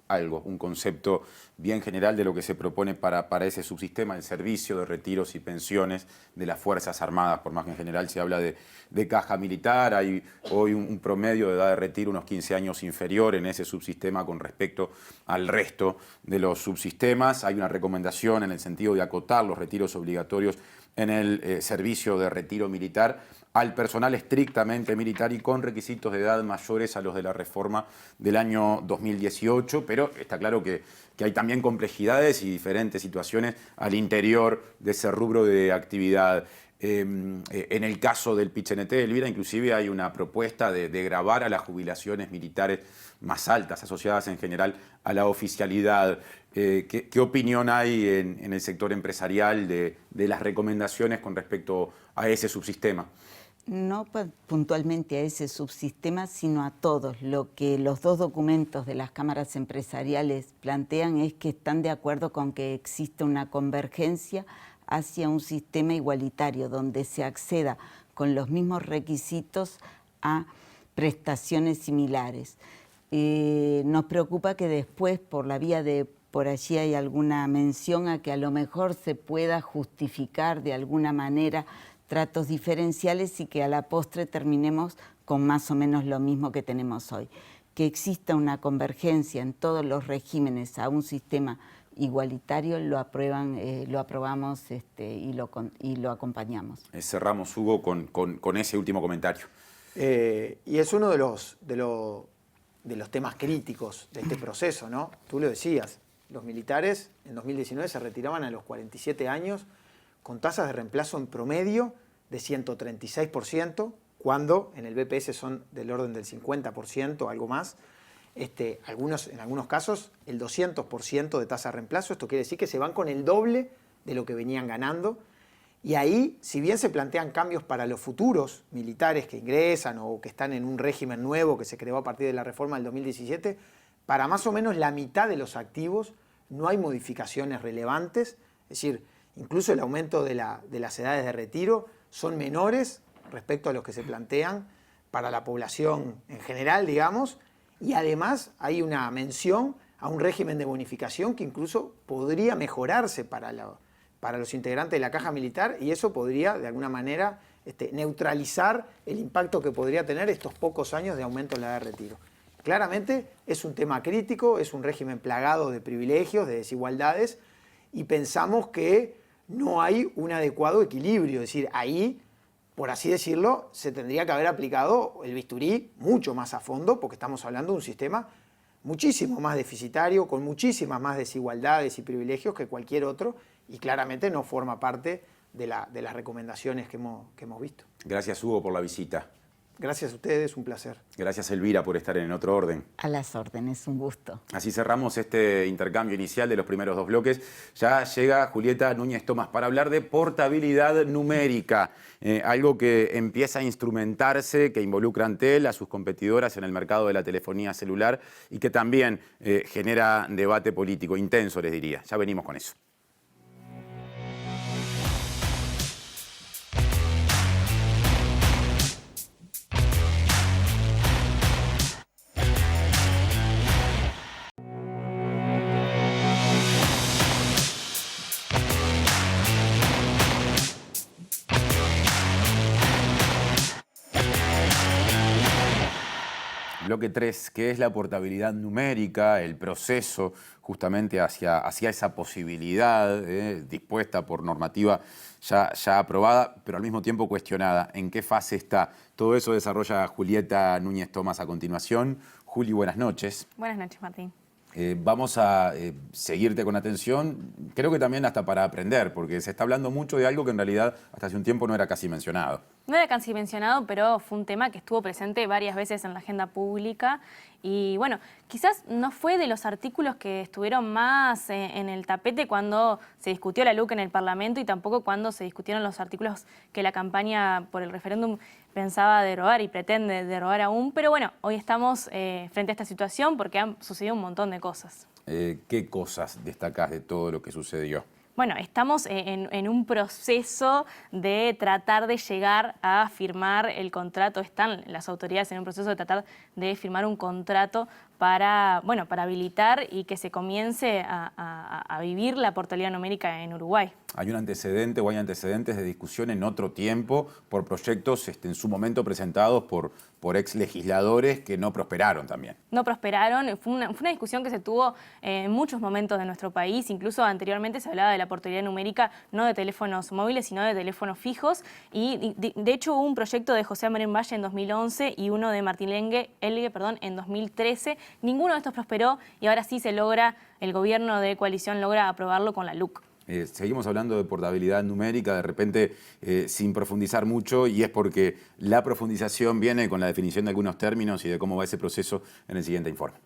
algo, un concepto bien general de lo que se propone para ese subsistema, el servicio de retiros y pensiones de las Fuerzas Armadas. Por más que en general se habla de caja militar, hay hoy un promedio de edad de retiro unos 15 años inferior en ese subsistema con respecto al resto de los subsistemas. Hay una recomendación en el sentido de acotar los retiros obligatorios en el servicio de retiro militar al personal estrictamente militar y con requisitos de edad mayores a los de la reforma del año 2018, pero está claro que hay también complejidades y diferentes situaciones al interior de ese rubro de actividad. En el caso del PIT-CNT, Elvira, inclusive hay una propuesta de gravar a las jubilaciones militares más altas, asociadas en general a la oficialidad. ¿Qué opinión hay en el sector empresarial de las recomendaciones con respecto a ese subsistema? No puntualmente a ese subsistema, sino a todos. Lo que los dos documentos de las cámaras empresariales plantean es que están de acuerdo con que existe una convergencia hacia un sistema igualitario, donde se acceda con los mismos requisitos a prestaciones similares. Nos preocupa que después, por la vía de por allí hay alguna mención a que a lo mejor se pueda justificar de alguna manera tratos diferenciales y que a la postre terminemos con más o menos lo mismo que tenemos hoy. Que exista una convergencia en todos los regímenes a un sistema igualitario lo aprobamos y lo acompañamos. Cerramos, Hugo, con ese último comentario. Y es uno de los temas críticos de este proceso, ¿no? Tú lo decías, los militares en 2019 se retiraban a los 47 años con tasas de reemplazo en promedio de 136%, cuando en el BPS son del orden del 50%, algo más. En algunos casos, el 200% de tasa de reemplazo. Esto quiere decir que se van con el doble de lo que venían ganando. Y ahí, si bien se plantean cambios para los futuros militares que ingresan o que están en un régimen nuevo que se creó a partir de la reforma del 2017, para más o menos la mitad de los activos no hay modificaciones relevantes. Es decir, incluso el aumento de las edades de retiro son menores respecto a los que se plantean para la población en general, digamos, y además hay una mención a un régimen de bonificación que incluso podría mejorarse para los integrantes de la caja militar, y eso podría, de alguna manera, neutralizar el impacto que podría tener estos pocos años de aumento en la edad de retiro. Claramente es un tema crítico, es un régimen plagado de privilegios, de desigualdades, y pensamos que no hay un adecuado equilibrio. Es decir, ahí, por así decirlo, se tendría que haber aplicado el bisturí mucho más a fondo, porque estamos hablando de un sistema muchísimo más deficitario, con muchísimas más desigualdades y privilegios que cualquier otro, y claramente no forma parte de las recomendaciones que hemos visto. Gracias, Hugo, por la visita. Gracias a ustedes, un placer. Gracias, Elvira, por estar en Otro Orden. A las órdenes, un gusto. Así cerramos este intercambio inicial de los primeros dos bloques. Ya llega Julieta Núñez Tomás para hablar de portabilidad numérica, algo que empieza a instrumentarse, que involucra a Antel, a sus competidoras en el mercado de la telefonía celular y que también genera debate político intenso, les diría. Ya venimos con eso. Bloque 3, ¿qué es la portabilidad numérica? El proceso justamente hacia esa posibilidad dispuesta por normativa ya aprobada, pero al mismo tiempo cuestionada. ¿En qué fase está? Todo eso desarrolla Julieta Núñez Tomás a continuación. Juli, buenas noches. Buenas noches, Martín. Vamos a seguirte con atención, creo que también hasta para aprender, porque se está hablando mucho de algo que en realidad hasta hace un tiempo no era casi mencionado. No era casi mencionado, pero fue un tema que estuvo presente varias veces en la agenda pública y bueno, quizás no fue de los artículos que estuvieron más en el tapete cuando se discutió la LUC en el Parlamento y tampoco cuando se discutieron los artículos que la campaña por el referéndum pensaba derogar y pretende derogar aún, pero bueno, hoy estamos frente a esta situación porque han sucedido un montón de cosas. ¿Qué cosas destacás de todo lo que sucedió? Bueno, estamos en un proceso de tratar de llegar a firmar el contrato. Están las autoridades en un proceso de tratar de firmar un contrato para habilitar y que se comience a vivir la portabilidad numérica en Uruguay. Hay un antecedente o hay antecedentes de discusión en otro tiempo por proyectos en su momento presentados por ex legisladores que no prosperaron también. No prosperaron, fue una discusión que se tuvo en muchos momentos de nuestro país, incluso anteriormente se hablaba de la portabilidad numérica no de teléfonos móviles, sino de teléfonos fijos, y de hecho hubo un proyecto de José Amorim Valle en 2011 y uno de Martín Elgue en 2013. Ninguno de estos prosperó y ahora sí el gobierno de coalición logra aprobarlo con la LUC. Seguimos hablando de portabilidad numérica, de repente sin profundizar mucho, y es porque la profundización viene con la definición de algunos términos y de cómo va ese proceso en el siguiente informe.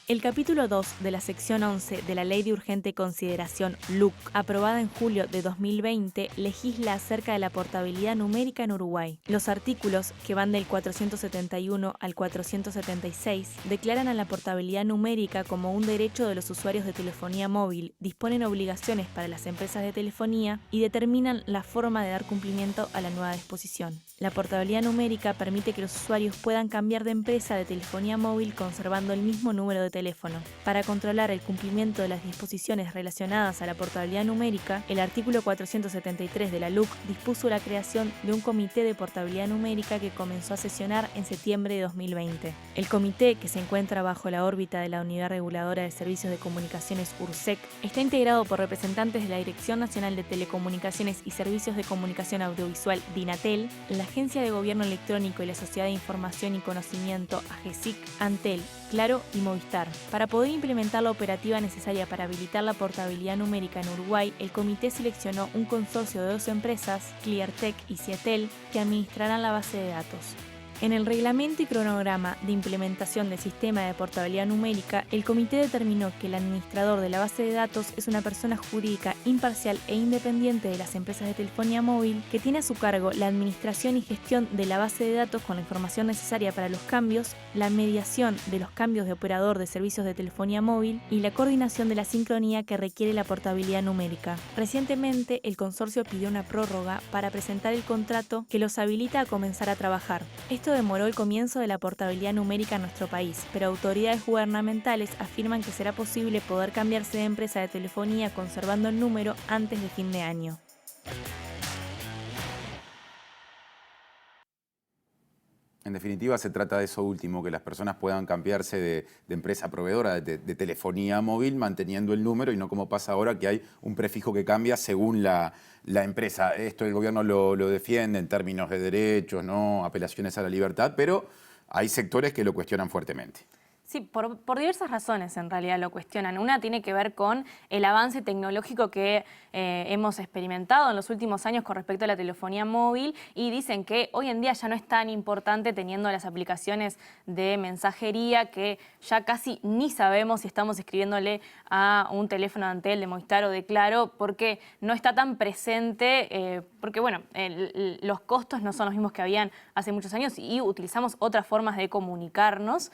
El capítulo 2 de la sección 11 de la Ley de Urgente Consideración LUC, aprobada en julio de 2020, legisla acerca de la portabilidad numérica en Uruguay. Los artículos, que van del 471 al 476, declaran a la portabilidad numérica como un derecho de los usuarios de telefonía móvil, disponen obligaciones para las empresas de telefonía y determinan la forma de dar cumplimiento a la nueva disposición. La portabilidad numérica permite que los usuarios puedan cambiar de empresa de telefonía móvil conservando el mismo número de teléfono. Para controlar el cumplimiento de las disposiciones relacionadas a la portabilidad numérica, el artículo 473 de la LUC dispuso la creación de un comité de portabilidad numérica que comenzó a sesionar en septiembre de 2020. El comité, que se encuentra bajo la órbita de la Unidad Reguladora de Servicios de Comunicaciones URSEC, está integrado por representantes de la Dirección Nacional de Telecomunicaciones y Servicios de Comunicación Audiovisual, DINATEL, la Agencia de Gobierno Electrónico y la Sociedad de Información y Conocimiento, AGESIC, Antel, Claro y Movistar. Para poder implementar la operativa necesaria para habilitar la portabilidad numérica en Uruguay, el comité seleccionó un consorcio de 2 empresas, Cleartech y Ciatel, que administrarán la base de datos. En el reglamento y cronograma de implementación del sistema de portabilidad numérica, el comité determinó que el administrador de la base de datos es una persona jurídica imparcial e independiente de las empresas de telefonía móvil que tiene a su cargo la administración y gestión de la base de datos con la información necesaria para los cambios, la mediación de los cambios de operador de servicios de telefonía móvil y la coordinación de la sincronía que requiere la portabilidad numérica. Recientemente, el consorcio pidió una prórroga para presentar el contrato que los habilita a comenzar a trabajar. Esto demoró el comienzo de la portabilidad numérica en nuestro país, pero autoridades gubernamentales afirman que será posible poder cambiarse de empresa de telefonía conservando el número antes de fin de año. En definitiva, se trata de eso último, que las personas puedan cambiarse de empresa proveedora de telefonía móvil manteniendo el número y no como pasa ahora que hay un prefijo que cambia según la empresa. Esto el gobierno lo defiende en términos de derechos, ¿no? Apelaciones a la libertad, pero hay sectores que lo cuestionan fuertemente. Sí, por diversas razones en realidad lo cuestionan. Una tiene que ver con el avance tecnológico que hemos experimentado en los últimos años con respecto a la telefonía móvil y dicen que hoy en día ya no es tan importante teniendo las aplicaciones de mensajería que ya casi ni sabemos si estamos escribiéndole a un teléfono de Antel, de Movistar o de Claro porque no está tan presente, porque bueno, los costos no son los mismos que habían hace muchos años y utilizamos otras formas de comunicarnos.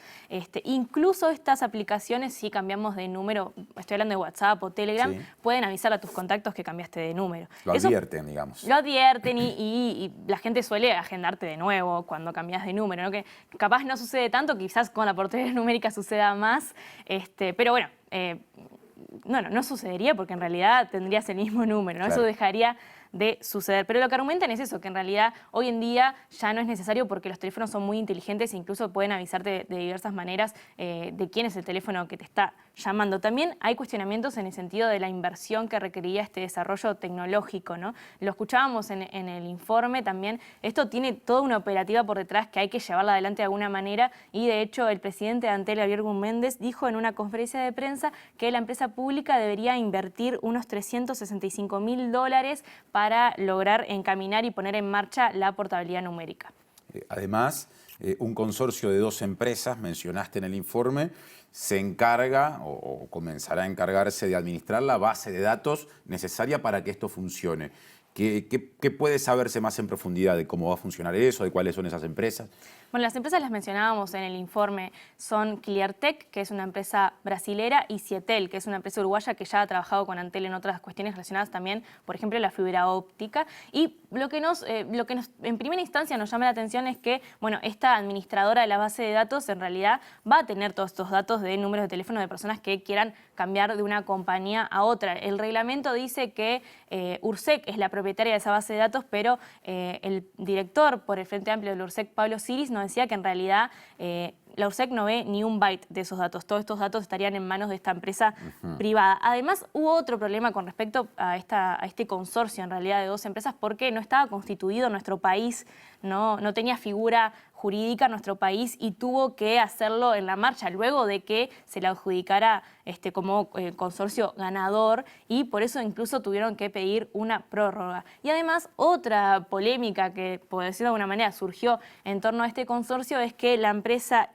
Incluso estas aplicaciones, si cambiamos de número, estoy hablando de WhatsApp o Telegram, sí, pueden avisar a tus contactos que cambiaste de número. Lo advierten, digamos. Lo advierten y la gente suele agendarte de nuevo cuando cambias de número, ¿no? Que capaz no sucede tanto, quizás con la portabilidad numérica suceda más, pero bueno, no sucedería porque en realidad tendrías el mismo número, ¿no? Claro. Eso dejaría de suceder. Pero lo que argumentan es eso, que en realidad hoy en día ya no es necesario porque los teléfonos son muy inteligentes e incluso pueden avisarte de diversas maneras de quién es el teléfono que te está llamando. También hay cuestionamientos en el sentido de la inversión que requería este desarrollo tecnológico, ¿no? Lo escuchábamos en el informe también. Esto tiene toda una operativa por detrás que hay que llevarla adelante de alguna manera y de hecho el presidente de Antel, Javier Gurméndez, dijo en una conferencia de prensa que la empresa pública debería invertir unos $365.000 para lograr encaminar y poner en marcha la portabilidad numérica. Además, un consorcio de 2 empresas, mencionaste en el informe, se encarga o comenzará a encargarse de administrar la base de datos necesaria para que esto funcione. ¿Qué puede saberse más en profundidad de cómo va a funcionar eso, de cuáles son esas empresas? Bueno, las empresas las mencionábamos en el informe, son Cleartech, que es una empresa brasilera, y Cietel, que es una empresa uruguaya que ya ha trabajado con Antel en otras cuestiones relacionadas también, por ejemplo, la fibra óptica. Y lo que en primera instancia nos llama la atención es que, bueno, esta administradora de la base de datos en realidad va a tener todos estos datos de números de teléfono de personas que quieran cambiar de una compañía a otra. El reglamento dice que URSEC es la propietaria de esa base de datos, pero el director por el Frente Amplio del URSEC, Pablo Siris, nos decía que en realidad la URSEC no ve ni un byte de esos datos. Todos estos datos estarían en manos de esta empresa privada. Además, hubo otro problema con respecto a este consorcio en realidad de 2 empresas porque no estaba constituido en nuestro país, no tenía figura jurídica en nuestro país y tuvo que hacerlo en la marcha luego de que se le adjudicara como consorcio ganador y por eso incluso tuvieron que pedir una prórroga. Y además otra polémica que, por decirlo de alguna manera, surgió en torno a este consorcio es que la empresa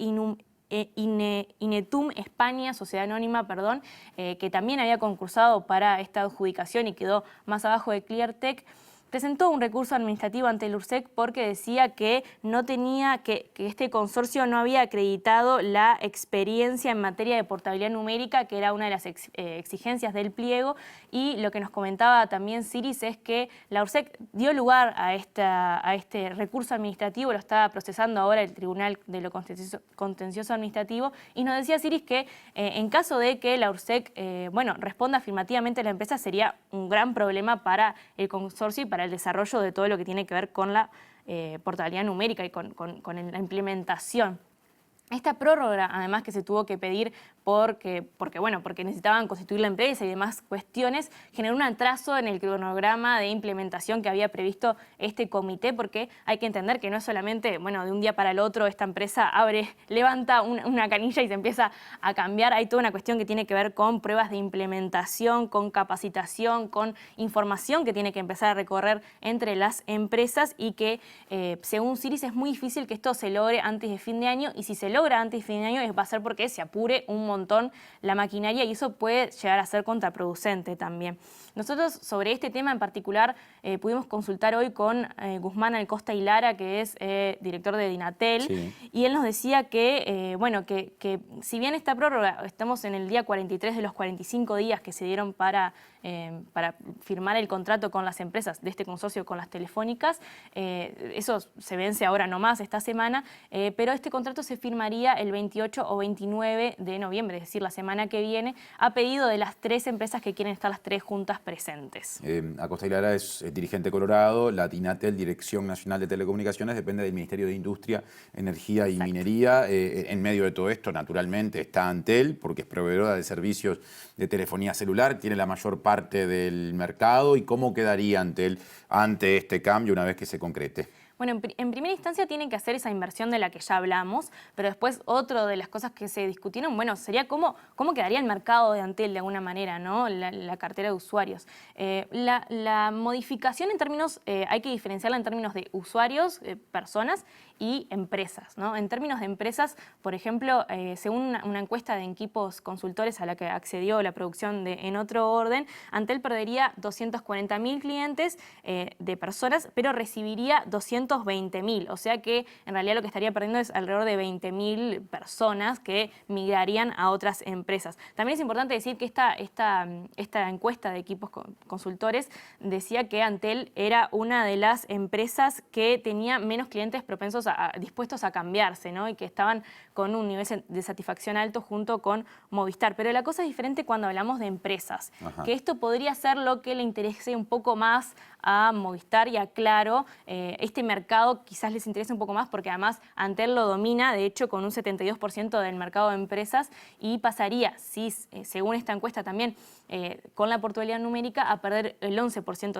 Inetum España, Sociedad Anónima, perdón, que también había concursado para esta adjudicación y quedó más abajo de Cleartech, presentó un recurso administrativo ante el URSEC porque decía que no tenía, que este consorcio no había acreditado la experiencia en materia de portabilidad numérica, que era una de las exigencias del pliego, y lo que nos comentaba también Siris es que la URSEC dio lugar a este recurso administrativo, lo está procesando ahora el Tribunal de lo Contencioso Administrativo, y nos decía Siris que en caso de que la URSEC responda afirmativamente a la empresa sería un gran problema para el consorcio y para el desarrollo de todo lo que tiene que ver con la portabilidad numérica y con la implementación. Esta prórroga, además, que se tuvo que pedir porque necesitaban constituir la empresa y demás cuestiones, generó un atraso en el cronograma de implementación que había previsto este comité, porque hay que entender que no es solamente, de un día para el otro esta empresa levanta una canilla y se empieza a cambiar. Hay toda una cuestión que tiene que ver con pruebas de implementación, con capacitación, con información que tiene que empezar a recorrer entre las empresas y que, según Siris, es muy difícil que esto se logre antes de fin de año, y si se logra antes de fin de año va a ser porque se apure un montón la maquinaria y eso puede llegar a ser contraproducente también. Nosotros sobre este tema en particular pudimos consultar hoy con Guzmán Alcosta y Lara, que es director de Dinatel, sí. Y él nos decía que si bien esta prórroga, estamos en el día 43 de los 45 días que se dieron para firmar el contrato con las empresas de este consorcio con las telefónicas, eso se vence ahora nomás esta semana, pero este contrato se firmaría el 28 o 29 de noviembre, es decir, la semana que viene, a pedido de las 3 empresas que quieren estar las 3 juntas presentes. Acosta y Lara es dirigente colorado, la Dinatel, Dirección Nacional de Telecomunicaciones, depende del Ministerio de Industria, Energía y Minería. En medio de todo esto, naturalmente, está Antel, porque es proveedora de servicios de telefonía celular, tiene la mayor parte del mercado. ¿Y cómo quedaría Antel ante este cambio una vez que se concrete? Bueno, en primera instancia tienen que hacer esa inversión de la que ya hablamos, pero después otra de las cosas que se discutieron, sería cómo quedaría el mercado de Antel de alguna manera, ¿no? La cartera de usuarios. La modificación en términos, hay que diferenciarla en términos de usuarios, personas y empresas, ¿no? En términos de empresas, por ejemplo, según una encuesta de equipos consultores a la que accedió la producción de En Otro Orden, Antel perdería 240.000 clientes de personas, pero recibiría 220.000, o sea que en realidad lo que estaría perdiendo es alrededor de 20.000 personas que migrarían a otras empresas. También es importante decir que esta encuesta de equipos consultores decía que Antel era una de las empresas que tenía menos clientes propensos dispuestos a cambiarse, ¿no? Y que estaban con un nivel de satisfacción alto junto con Movistar. Pero la cosa es diferente cuando hablamos de empresas, que esto podría ser lo que le interese un poco más a Movistar y a Claro. Este mercado quizás les interese un poco más porque además Antel lo domina, de hecho, con un 72% del mercado de empresas y pasaría, si según esta encuesta también, con la portabilidad numérica, a perder el 11%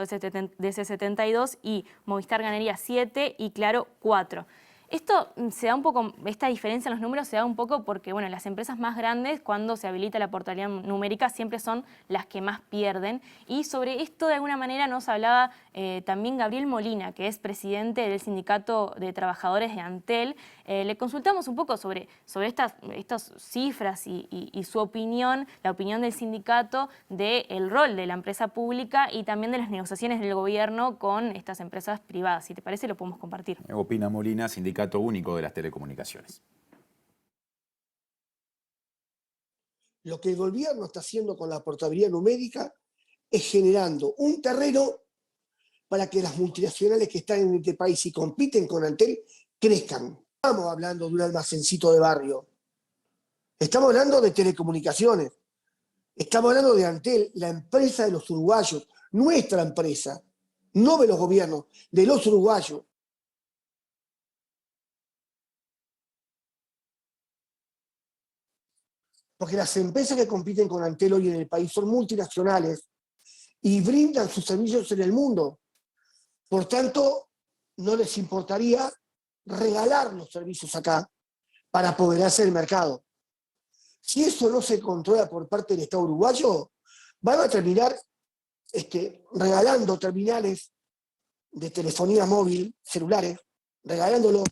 de ese 72% y Movistar ganaría 7% y Claro 4%. Esto se da un poco, esta diferencia en los números se da un poco porque, bueno, las empresas más grandes, cuando se habilita la portabilidad numérica, siempre son las que más pierden. Y sobre esto, de alguna manera, nos hablaba también Gabriel Molina, que es presidente del Sindicato de Trabajadores de Antel. Le consultamos un poco sobre estas cifras y su opinión, la opinión del sindicato, del rol de la empresa pública y también de las negociaciones del gobierno con estas empresas privadas. Si te parece, lo podemos compartir. Opina Molina, Sindicato Único de las Telecomunicaciones. Lo que el gobierno está haciendo con la portabilidad numérica es generando un terreno para que las multinacionales que están en este país y compiten con Antel crezcan. Estamos hablando de un almacencito de barrio. Estamos hablando de telecomunicaciones. Estamos hablando de Antel, la empresa de los uruguayos, nuestra empresa, no de los gobiernos, de los uruguayos. Porque las empresas que compiten con Antel hoy en el país son multinacionales y brindan sus servicios en el mundo. Por tanto, no les importaría regalar los servicios acá para apoderarse del mercado. Si eso no se controla por parte del Estado uruguayo, van a terminar regalando terminales de telefonía móvil, celulares, regalándolo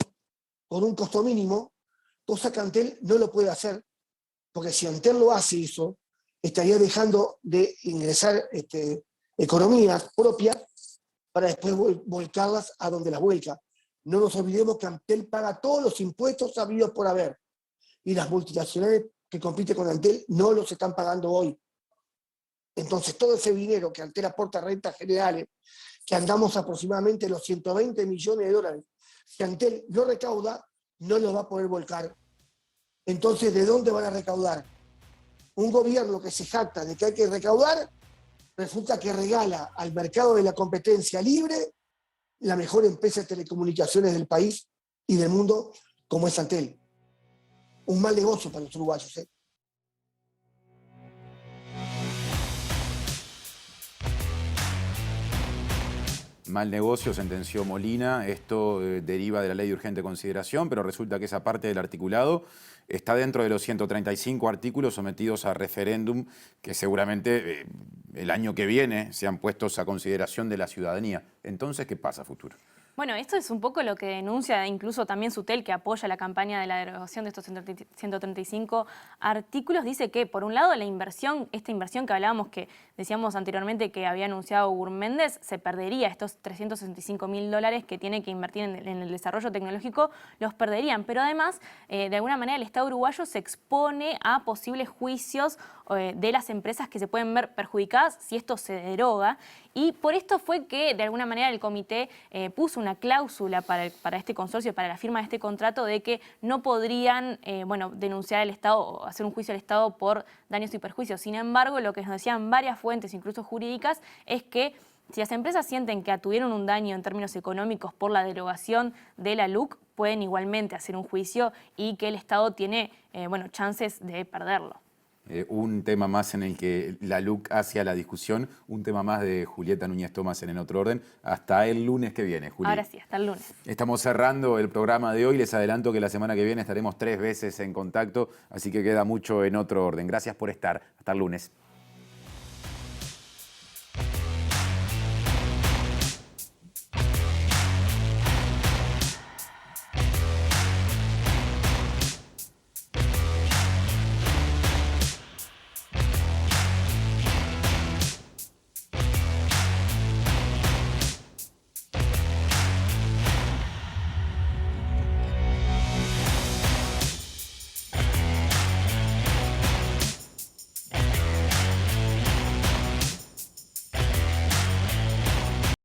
con un costo mínimo, cosa que Antel no lo puede hacer. Porque si Antel lo hace eso, estaría dejando de ingresar economías propias para después volcarlas a donde las vuelca. No nos olvidemos que Antel paga todos los impuestos habidos por haber. Y las multinacionales que compiten con Antel no los están pagando hoy. Entonces todo ese dinero que Antel aporta a rentas generales, que andamos aproximadamente los 120 millones de dólares, si Antel lo recauda, no los va a poder volcar. Entonces, ¿de dónde van a recaudar? Un gobierno que se jacta de que hay que recaudar, resulta que regala al mercado de la competencia libre la mejor empresa de telecomunicaciones del país y del mundo, como es Antel. Un mal negocio para los uruguayos, ¿eh? Mal negocio, sentenció Molina. Esto deriva de la ley de urgente consideración, pero resulta que esa parte del articulado está dentro de los 135 artículos sometidos a referéndum que seguramente el año que viene sean puestos a consideración de la ciudadanía. Entonces, ¿qué pasa a futuro? Bueno, esto es un poco lo que denuncia incluso también Sutel, que apoya la campaña de la derogación de estos 135 artículos. Dice que, por un lado, esta inversión que hablábamos, que decíamos anteriormente que había anunciado Gurméndez, se perdería. Estos $365.000 que tiene que invertir en el desarrollo tecnológico, los perderían. Pero además, de alguna manera, el Estado uruguayo se expone a posibles juicios de las empresas que se pueden ver perjudicadas si esto se deroga. Y por esto fue que, de alguna manera, el comité puso una cláusula para este consorcio, para la firma de este contrato, de que no podrían denunciar al Estado o hacer un juicio al Estado por daños y perjuicios. Sin embargo, lo que nos decían varias fuentes, incluso jurídicas, es que si las empresas sienten que tuvieron un daño en términos económicos por la derogación de la LUC, pueden igualmente hacer un juicio y que el Estado tiene chances de perderlo. Un tema más en el que la LUC hacia la discusión, un tema más de Julieta Núñez Tomás en otro orden. Hasta el lunes que viene, Juli. Ahora sí, hasta el lunes. Estamos cerrando el programa de hoy. Les adelanto que la semana que viene estaremos 3 veces en contacto, así que queda mucho en otro orden. Gracias por estar. Hasta el lunes.